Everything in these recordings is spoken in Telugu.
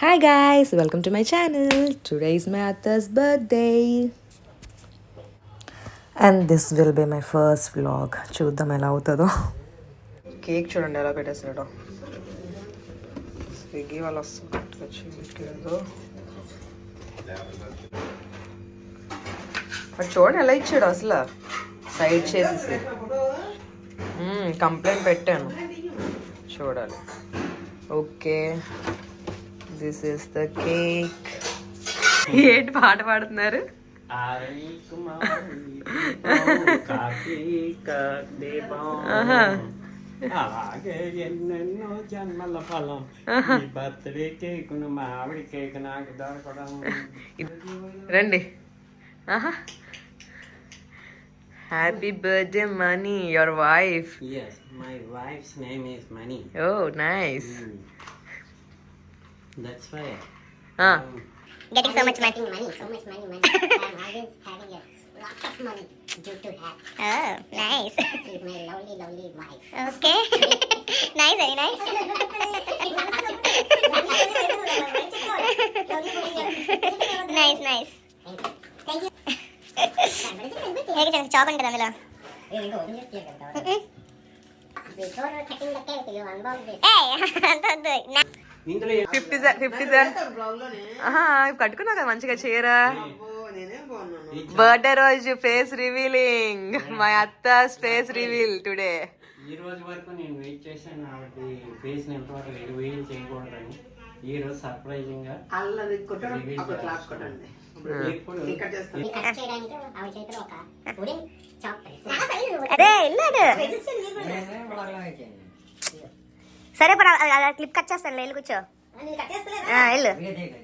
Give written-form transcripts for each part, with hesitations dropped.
Hi guys, welcome to my channel. Today is my Atta's birthday. And this will be my first vlog. చూద్దాం ఎలా అవుతుందో. కేక్ చూడండి ఎలా పెట్టేసాడో. స్విగ్గీ వాళ్ళు వస్తున్నారు. అది చూడండి ఎలా ఇచ్చాడు అసలు సైడ్ చేసేసి. కంప్లైంట్ పెట్టాను చూడాలి. Okay, this is the cake. ఏంటి పాట పాడుతున్నారు? ఎన్నెన్నో జన్మల ఫలం బర్త్డే కేక్ మామిడి కేక్ నాకు దొరకడం. రండి. Happy birthday money, your wife. Yes, my wife's name is Mani. Oh, nice. That's why. Getting so much money. I'm always having a lot of money due to her. Oh, nice. She's my lovely wife. Okay. Nice, very nice. Nice. Thank you. Chalk ఉంటుంది అందులో. Before cutting the cake, you unbox this. Hey, అంతొద్దు. 50 cents. కట్టుకున్నా కదా మంచిగా చీర. బర్త్డే రోజు ఫేస్ రివీలింగ్. మై అత్తాస్ ఫేస్ రివీల్ టుడే. ఈ రోజు వరకు నేను వెయిట్ చేశాను కాబట్టి ఫేస్ ఎంతవరకు రివీల్ చేయకూడదని ఈ రోజు సర్ప్రైజింగ్ గా అదే సరే క్లిప్ కట్ చేస్తాను. వెళ్ళి కూర్చో. వెళ్ళు.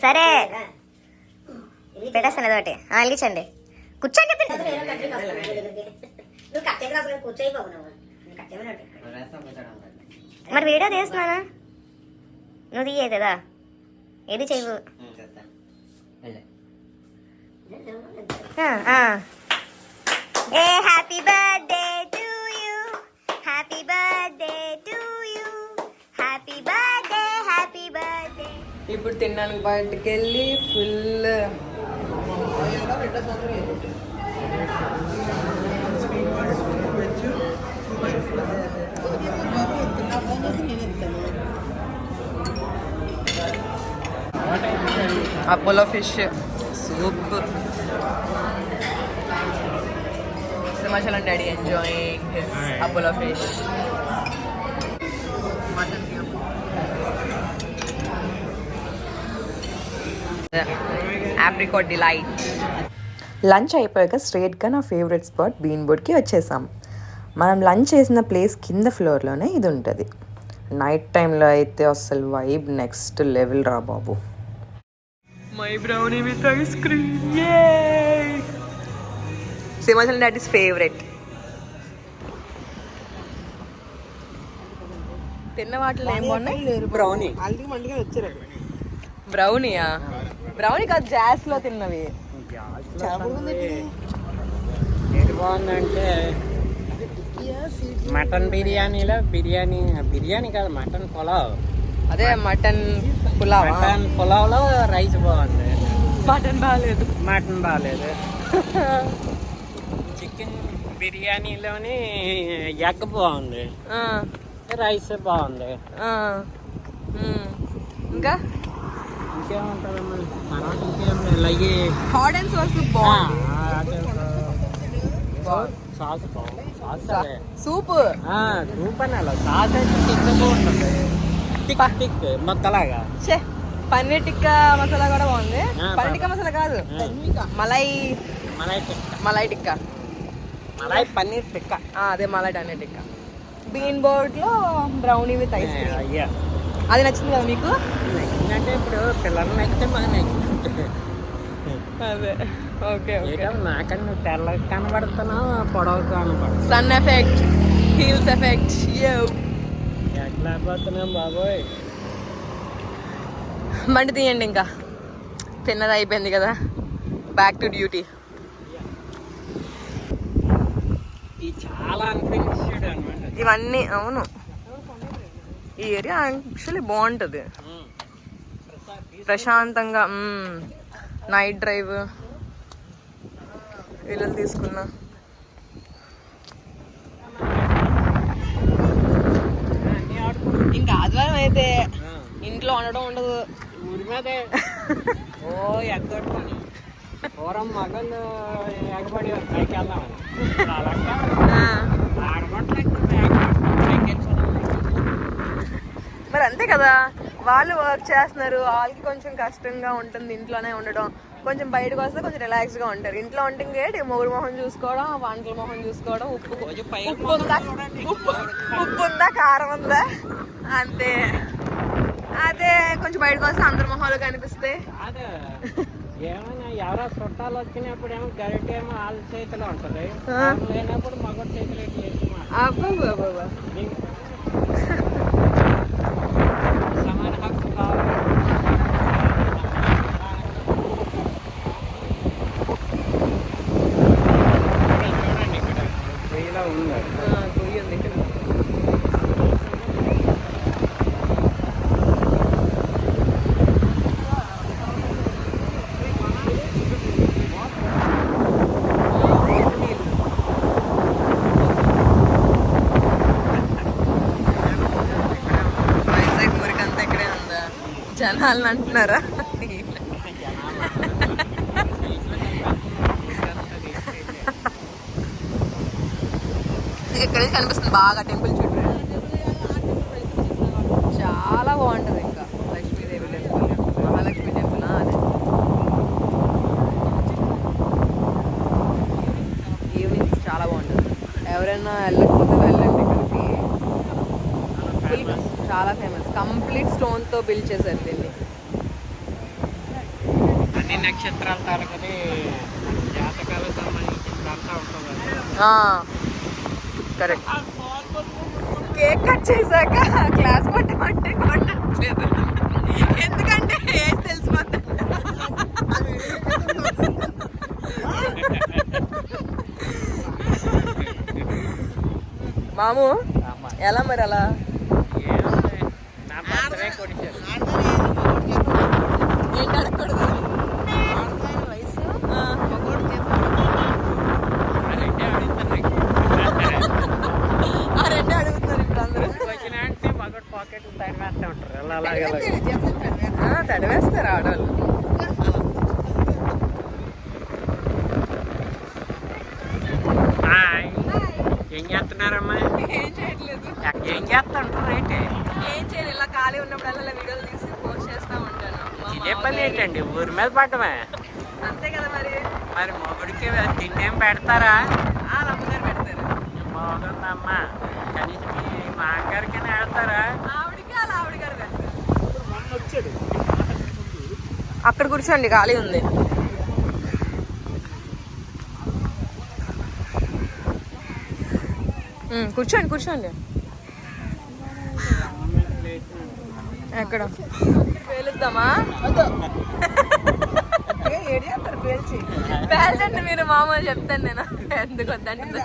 సరే పెట్టేస్తాను ఏదోటి. వెళ్ళించండి. కూర్చోండి. మరి వీడియో తీస్తున్నానా? నువ్వు తీయేది కదా, ఏది చేయవు. ఏ happy birthday to you, happy birthday to you, happy birthday, happy birthday. ఇప్పుడు తినడానికి బయటకు వెళ్ళి full Apollo fish soup. Simhachalam daddy enjoying his Apollo fish. Apricot delight. Lunch అయిపోయాక స్ట్రేట్గా నా ఫేవరెట్ స్పాట్ బీన్ బోర్డ్కి వచ్చేసాం. మనం లంచ్ చేసిన ప్లేస్ కింద ఫ్లోర్లోనే ఇది ఉంటుంది. నైట్ టైంలో అయితే అసలు వైబ్ నెక్స్ట్ లెవెల్ రా బాబు. My brownie with ice cream. Simhachalam daddy's favourite. తిన్న వాటిలో ఏం బాగున్నాయి? బ్రౌనీ. బ్రౌనీయా? బ్రౌనీ కాదు, జాస్ లో తిన్నవి. ఏది బాగుందంటే మటన్ బిర్యానీలో బిర్యానీ కాదు, మటన్ పులావ్. అదే మటన్ పులావ్. మటన్ పులావ్లో రైస్ బాగుంది. మటన్ బాగాలేదు. చికెన్ బిర్యానీలోని ఎగ్ బాగుంది, రైస్ బాగుంది. ఇంకా ఇంకేముంటుందమ్మా మనం ఇంకేం లయ్యి హాట్ అండ్ సోస్ బాగుంది. సాస్ సూప్ సూప్ అని అలా సాస్ అయితే తిక్కగా ఉంటుంది. టిక్ మొక్కలాగా. పన్నీర్ టిక్కా మసాలా కూడా బాగుంది. పన్నీర్ టిక్కా మసాలా కాదు, మలై టిక్కా. పన్నీర్ టిక్కా. అదే మలై పన్నీర్ టిక్కా. బీన్ బోర్డ్ లో బ్రౌనీ విత్ ఐస్ క్రీమ్. అది నచ్చింది కదా మీకు? నచ్చిందంటే ఇప్పుడు పిల్లలు నచ్చితే మాకు నచ్చింది. అదే. ఓకే. నాకన్నా నువ్వు తెల్లగా కనబడుతున్నావు, పొడవు కనబడుతున్నావు. Sun effect, heels effect. ఎట్లా పోతున్నాం బాబోయ్. బండి తీయండి. ఇంకా తిన్నది అయిపోయింది కదా, బ్యాక్ టు డ్యూటీ. చాలా అనిపించాడు అనమాట ఇవన్నీ. అవును, ఈ ఏరియా యాక్చువల్లీ బాగుంటుంది. ప్రశాంతంగా నైట్ డ్రైవ్ పిల్లలు తీసుకున్నా. ఇంకా ఆదివారం అయితే ఇంట్లో ఉండడం ఉండదు, ఊరి మీదే ఓ ఎగ్గొట్టుకొని పూర్వం మగళ్ళు ఎగబడి పైకి వెళ్దామని మరి అంతే కదా, వాళ్ళు వర్క్ చేస్తున్నారు, వాళ్ళకి కొంచెం కష్టంగా ఉంటుంది ఇంట్లోనే ఉండడం. కొంచెం బయటకు వస్తే కొంచెం రిలాక్స్గా ఉంటారు. ఇంట్లో ఉంటే ఇంకేంటి మొగుడు మొహం చూసుకోవడం, వంటల మొహం చూసుకోవడం, ఉప్పు ఉందా కారం ఉందా అంతే. అదే కొంచెం బయటకు వస్తే అందరి మొహాలు కనిపిస్తే. అదే ఏమైనా ఎవరో చుట్టాలు వచ్చినప్పుడు ఏమో గరిట ఏమో వాళ్ళ చేతిలో ఉంటుంది, లేనప్పుడు మగడు చేతిలో చేసి సమాన హక్కు కావాలి. చూడండి ఇక్కడ వెయ్యిలా ఉంది. పొయ్యి ఉంది ఇక్కడ. వైజాగ్ మురికంతా ఇక్కడే ఉందా జనాలను అంటున్నారా? ఇక్కడ కనిపిస్తుంది బాగా టెంపుల్ చుట్టూ, చాలా బాగుంటుంది. ఇంకా లక్ష్మీదేవి టెంపుల్, మహాలక్ష్మి టెంపుల్ అదే. ఈవినింగ్స్ చాలా బాగుంటుంది. ఎవరైనా వెళ్ళకపోతే వెళ్ళండి ఇక్కడికి. చాలా ఫేమస్, కంప్లీట్ స్టోన్తో బిల్డ్ చేశారు దీన్ని. అన్ని నక్షత్రాల తాలూకది జాతకాలకు సంబంధించినంతా ఉంటుంది. కరెక్ట్. కేక్ కట్ చేశాక క్లాస్ కొట్టమంటే కొట్టట్లేదు, ఎందుకంటే ఏం తెలిసిపోతుంది. మాము ఎలా మరి అలా నా బర్త్డే కొడిచారు. ఏంటి అడగకూడదు. ఆ రెండే అడుగుతున్నారు ఇప్పుడు అందరూ. వచ్చిన అంటే మగడు పాకెట్లు తడివేస్తూ ఉంటారు. తడివేస్తారు ఆడవాళ్ళు. ఏం చేస్తున్నారమ్మా? ఏం చేయట్లేదు. ఏం చేస్తుంటారు ఏంటి? ఏం చేయలేదు, ఇలా ఖాళీ ఉన్నప్పుడల్లా వీడియోలు తీసి పోస్ట్ చేస్తూ ఉంటాను. ఇదే పని ఏంటండి, ఊరి మీద పడ్డమే. అంతే కదా మరి. మరి మొగుడికి తిండి ఏం పెడతారా? అమ్మగారు పెడతారు. బాగుందమ్మా, కనీసం మా అమ్మగారికైనా పెడతారా? ఆవిడకి అలా ఆవిడ గారు పెడతారు. అక్కడ కూర్చోండి, ఖాళీ ఉంది. కూర్చోండి కూర్చోండి. ఎక్కడ పేలుద్దామా? పేల్చండి మీరు, మామూలు చెప్తాను నేను ఎందుకు వద్దంటే.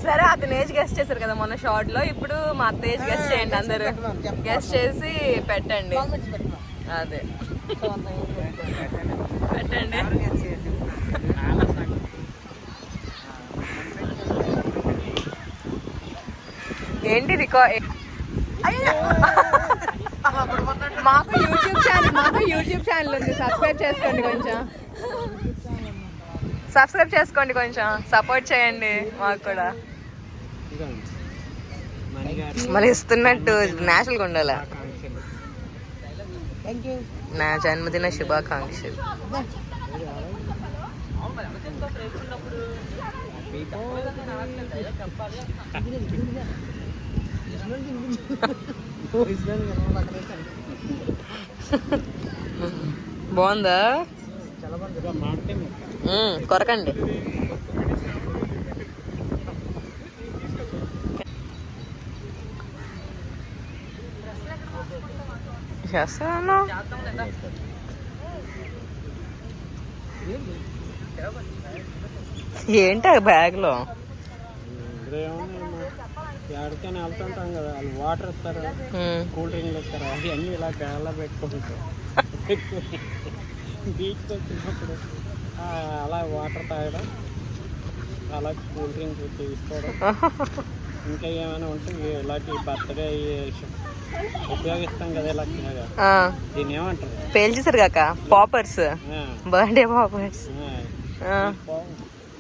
సరే, అతను ఏజ్ గెస్ట్ చేశారు కదా మొన్న షార్ట్ లో, ఇప్పుడు మా అత్త ఏజ్ గెస్ట్ చేయండి. అందరూ గెస్ట్ చేసి పెట్టండి. అదే పెట్టండి. ఏంటి మాకు యూట్యూబ్ ఛానల్ ఉంది, సబ్స్క్రైబ్ చేసుకోండి కొంచెం. సపోర్ట్ చేయండి మాకు కూడా. మళ్ళీ ఇస్తున్నట్టు నేషనల్గా ఉండాలి. నా జన్మదిన శుభాకాంక్షలు. బాగుందా? కొరకండి. చేస్తాను. ఏంటి బ్యాగ్లో? ఎక్కడికైనా వెళ్తుంటాం కదా, వాళ్ళు వాటర్ ఇస్తారు, కూల్ డ్రింక్లు ఇస్తారు, అవన్నీ ఇలా బ్యాగ్లో పెట్టుకుంటాం. బీచ్కి వచ్చినప్పుడు అలా వాటర్ తాగడం, అలా కూల్ డ్రింక్ తీసుకోవడం, ఇంకా ఏమైనా ఉంటే ఇలాంటి బర్త్డే ఉపయోగిస్తాం కదా ఇలా. దీన్ని ఏమంటారు? పేల్చేసారు కాక poppers, birthday poppers.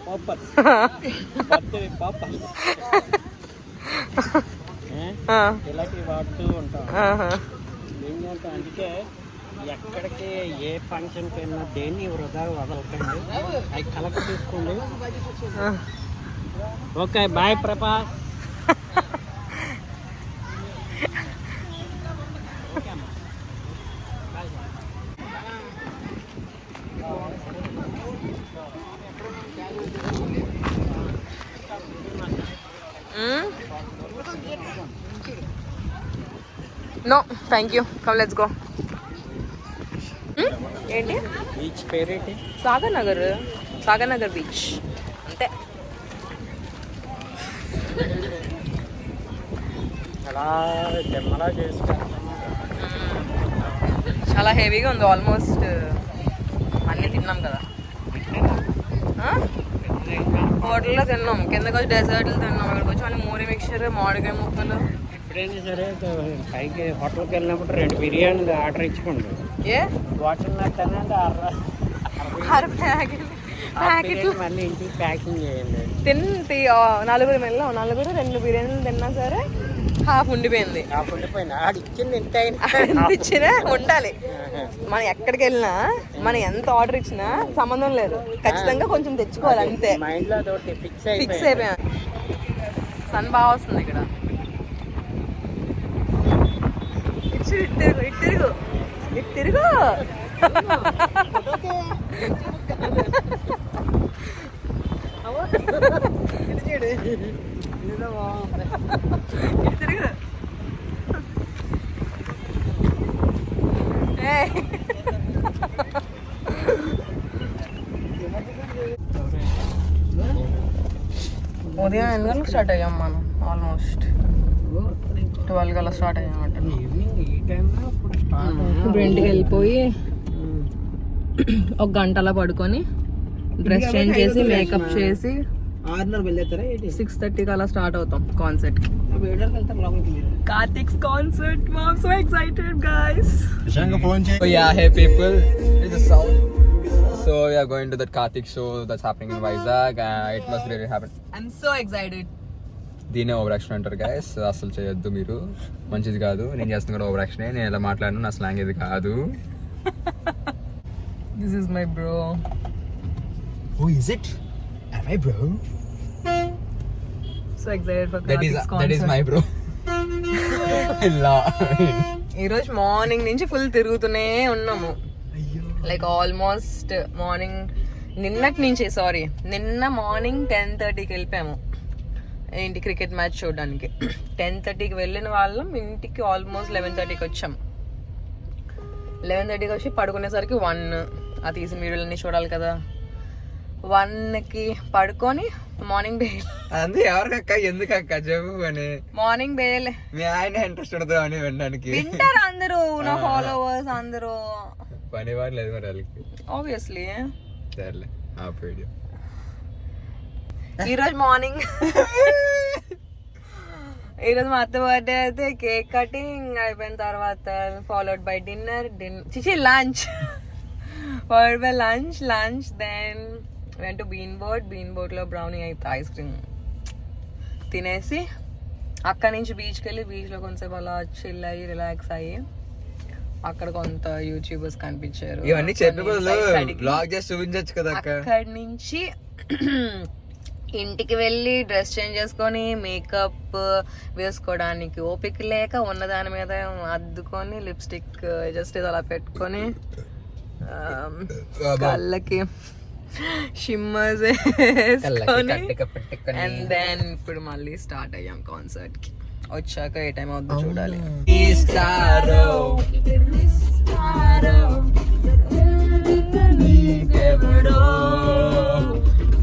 Poppers, birthday poppers ఇలాంటివి వాడుతూ ఉంటాం. ఏంటంటే అందుకే ఎక్కడికి ఏ ఫంక్షన్కి వెళ్ళినా దేన్ని వృధా వదలకండి, అవి కలెక్ట్ తీసుకోండి. Okay, bye Prabhas. No thank you, come let's go. ఏంటి బీచ్ పేరేంటి? సాగర్ నగర్, సాగర్ నగర్ బీచ్ అంతే. అలా జమ్మలా చేసుకుంటాం. చాలా హెవీగా ఉంది, ఆల్మోస్ట్ అన్నీ తిన్నాం కదా. హోటల్లో తిన్నాం, కిందకి వచ్చి డెజర్ట్లు తిన్నాం, ఇక్కడికి వచ్చి మళ్ళీ మూరి మిక్చర్, మామిడికాయ ముక్కలు. ఎప్పుడైనా సరే పైకి హోటల్కి వెళ్ళినప్పుడు 2 బిర్యానీలు ఆర్డర్ ఇచ్చుకోండి. ఏ వాటర్ నట్టనంటే ప్యాకెట్లు మళ్ళీ ఇంటికి ప్యాకింగ్ చేయండి. నలుగురు వెళ్ళాం, 2 బిర్యానీలు తిన్నా సరే హాఫ్ ఉండిపోయింది. ఆడు ఇచ్చింది ఇచ్చినా ఉండాలి. మనం ఎక్కడికి వెళ్ళినా మనం ఎంత ఆర్డర్ ఇచ్చినా సంబంధం లేదు, ఖచ్చితంగా కొంచెం తెచ్చుకోవాలి అంతే. మైండ్లో ఫిక్స్ అయిపోయా. సన్ బాగా వస్తుంది ఇక్కడ. ఇటు తిరుగు ఉదయం 8 గంటలకు స్టార్ట్ అయ్యాం మనం, ఆల్మోస్ట్ 12 గంటల స్టార్ట్ అయ్యామంట. ఇప్పుడు ఇంటికి వెళ్ళిపోయి 1 గంటలా పడుకొని డ్రెస్ చేంజ్ చేసి మేకప్ చేసి 6:30కి అలా స్టార్ట్ అవుతాం కాన్సర్ట్ కి. Karthik's concert, I'm so excited guys. Oh yeah, hey people, it's a sound. So we are going to that Karthik show that's happening in Vizag. It must really happen. I'm so excited. దీనే ఓవర్ యాక్షన్ అంటారు గైస్, అసలు చేయొద్దు మీరు, మంచిది కాదు. నేను చేస్తున్నా కూడా ఓవర్ యాక్షనే, నేను ఎలా మాట్లాడను, నా స్లాంగ్ ఇది కాదు. This is my bro. Who is it? Am I bro? So excited for Karthik's concert. That is my bro. ఈ రోజు మార్నింగ్ నుంచి ఫుల్ తిరుగుతూనే ఉన్నాము, లైక్ ఆల్మోస్ట్ నిన్న మార్నింగ్ 10:30కి వెళ్ళిపోయాము ఇంటి క్రికెట్ మ్యాచ్ చూడడానికి. 10:30కి వెళ్ళిన వాళ్ళం ఇంటికి ఆల్మోస్ట్ 11:30కి వచ్చాం. 11:30కి వచ్చి పడుకునేసరికి 1. ఆ తీసిన వీడియోలన్నీ చూడాలి కదా. 1కి పడుకొని మార్నింగ్ బేల్. అంతే ఎవరికక్క, ఎందుకక్క చెప్పు అని. మార్నింగ్ బేల్ మీ ఆయన ఇంట్రెస్ట్ ఉండదు అని వినడానికి. వింటారు అందరూ, నా ఫాలోవర్స్ అందరూ. పని వారు లేదు మరి వాళ్ళకి, ఆబ్వియస్లీ. సర్లే ఆ వీడియో. ఈరోజు మార్నింగ్ ఈరోజు మా అత్త బర్త్డే అయితే కేక్ కటింగ్ అయిపోయిన తర్వాత followed by lunch. Followed by lunch then went to bean board లో బ్రౌనీ అయితే ఐస్ క్రీమ్ తినేసి అక్కడి నుంచి బీచ్కి వెళ్ళి బీచ్లో కొంచెంసేపు అలా చిల్ అయ్యి రిలాక్స్ అయ్యి అక్కడ కొంత యూట్యూబర్స్ కనిపించారు. ఇవన్నీ చెప్పి బ్లాగ్ చేసి చూపించచ్చు కదా. అక్కడి నుంచి ఇంటికి వెళ్ళి డ్రెస్ చేంజ్ చేసుకొని మేకప్ వేసుకోవడానికి ఓపిక లేక ఉన్నదాని మీద అద్దుకొని లిప్స్టిక్ జస్ట్ ఇది అలా పెట్టుకొని కళ్ళకి షిమ్మర్స్ వేసుకొని అండ్ దెన్ ఇప్పుడు మళ్ళీ స్టార్ట్ అయ్యాం కాన్సర్ట్ కి. వచ్చాక ఏ టైం అవుతుందో చూడాలి.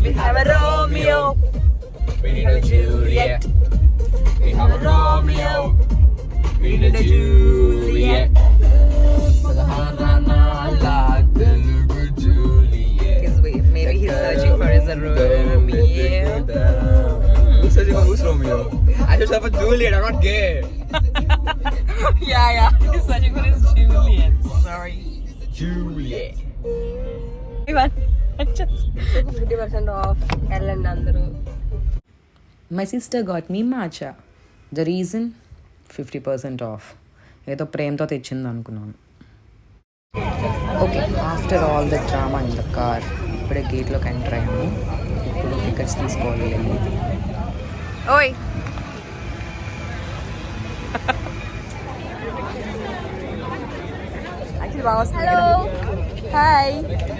We have a Romeo, we have a Juliet, we I'm a Romeo. We need a Juliet. I like the look of Juliet. Maybe he's searching for his Romeo. Who's searching for who's Romeo? I should have a Juliet. I'm not gay. Yeah, he's searching for his Juliet. Sorry. Juliet. 50% of వెళ్ళండి అందరూ. My sister got me matcha. The reason? 50% off. ఏదో ప్రేమతో తెచ్చింది అనుకున్నాను. Okay, after all the drama in the car ఇప్పుడే గేట్లోకి ఎంటర్ అయ్యాము. ఇప్పుడు టికెట్స్ తీసుకోవాలి. ఓయ్ హలో, హాయ్.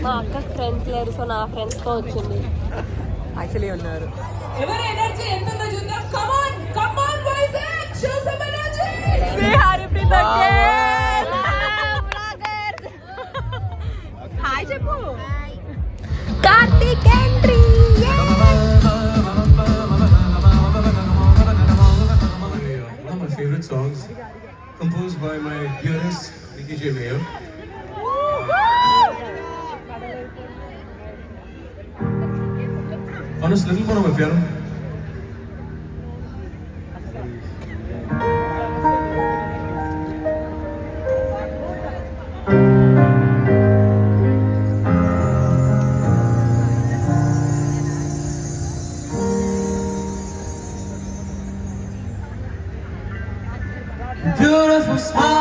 మా అక్క ఫ్రెండ్స్ లేరు, సో నా ఫ్రెండ్స్తో వచ్చింది. యాక్చువల్లీ ఉన్నారు. హాయ్ చెప్పు. Karthik entry. One of my favorite songs, composed by my dearest Nikki J. Mayo. Honest, little more on my piano. Beautiful smile.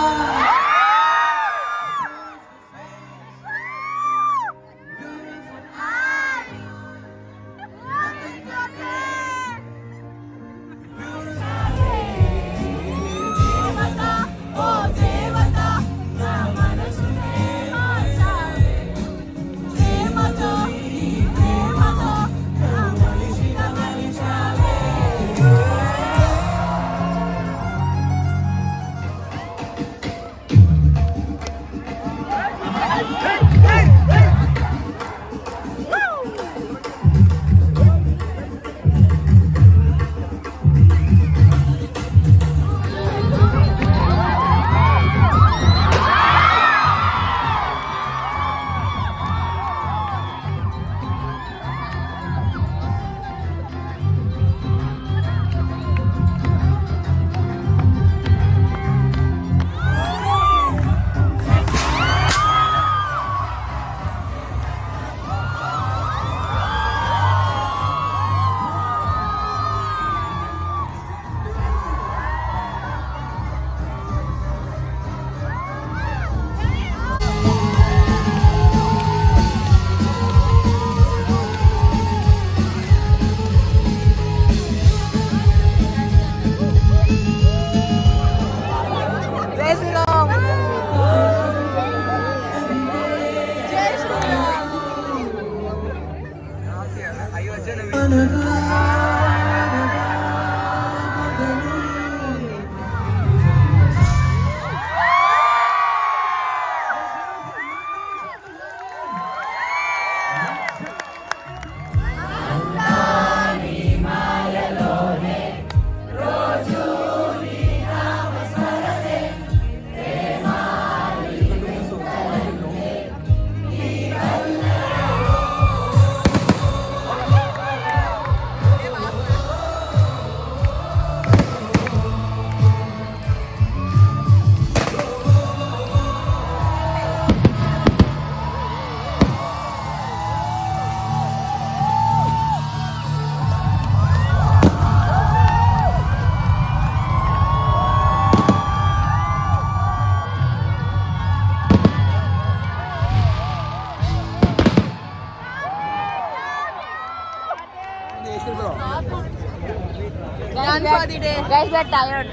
Guys, we're tired.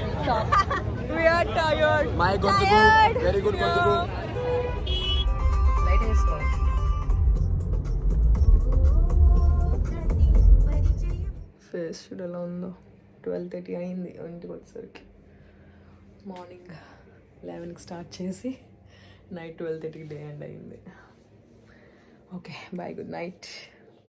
We are tired. My Gontugu, very good Gontugu. Light వేసుకో. ఫేస్ షూట్ ఎలా ఉందో. 12:30 అయింది ఇంటికి వచ్చేసరికి. మార్నింగ్ 11కి స్టార్ట్ చేసి నైట్ 12:30కి డే ఎండ్ అయింది. Okay bye, good night.